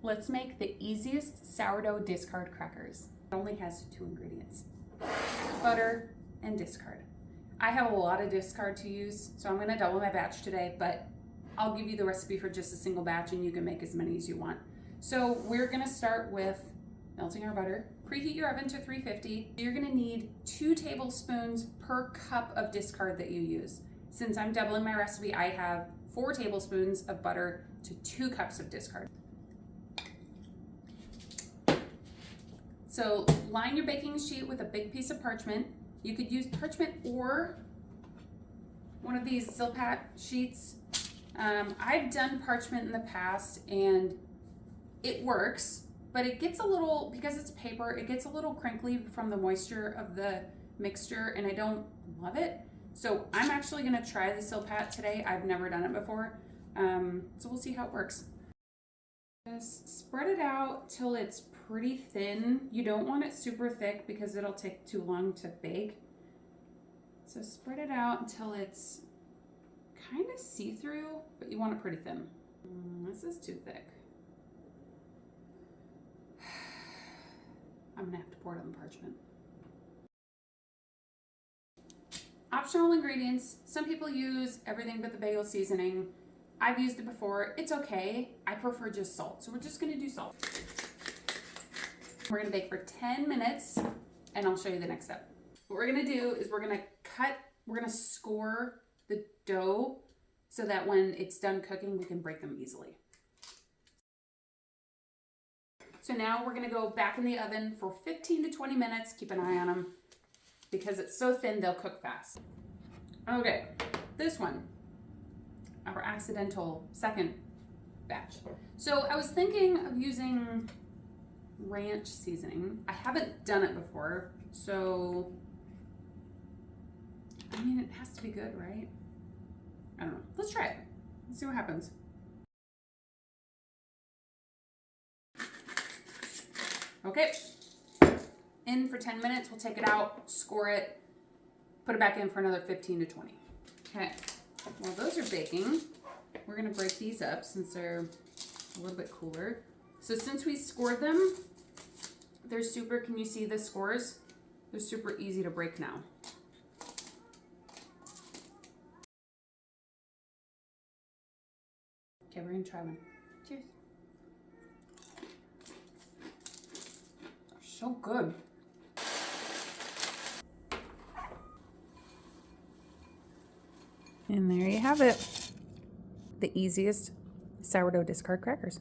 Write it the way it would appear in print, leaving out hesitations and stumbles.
Let's make the easiest sourdough discard crackers. It only has 2 ingredients, butter and discard. I have a lot of discard to use, so I'm gonna double my batch today, but I'll give you the recipe for just a single batch and you can make as many as you want. So we're gonna start with melting our butter. Preheat your oven to 350. You're gonna need 2 tablespoons per cup of discard that you use. Since I'm doubling my recipe, I have 4 tablespoons of butter to 2 cups of discard. So line your baking sheet with a big piece of parchment. You could use parchment or one of these silpat sheets. I've done parchment in the past and it works, but it gets a little, because it's paper, it gets a little crinkly from the moisture of the mixture and I don't love it. So I'm actually gonna try the silpat today. I've never done it before. So we'll see how it works. Just spread it out till it's pretty thin. You don't want it super thick because it'll take too long to bake. So spread it out until it's kind of see-through, but you want it pretty thin. This is too thick. I'm gonna have to pour it on the parchment. Optional ingredients. Some people use everything but the bagel seasoning. I've used it before. It's okay. I prefer just salt. So we're just gonna do salt. We're gonna bake for 10 minutes and I'll show you the next step. What we're gonna do is we're gonna score the dough so that when it's done cooking, we can break them easily. So now we're gonna go back in the oven for 15 to 20 minutes. Keep an eye on them because it's so thin, they'll cook fast. Okay, this one, our accidental second batch. So I was thinking of using ranch seasoning. I haven't done it before, so I mean, it has to be good, right? I don't know. Let's try it. Let's see what happens. Okay, in for 10 minutes. We'll take it out, score it, put it back in for another 15 to 20. Okay, while those are baking, we're gonna break these up since they're a little bit cooler. So since we scored them, they're super, can you see the scores? They're super easy to break now. Okay, we're gonna try one. Cheers. They're so good. And there you have it. The easiest sourdough discard crackers.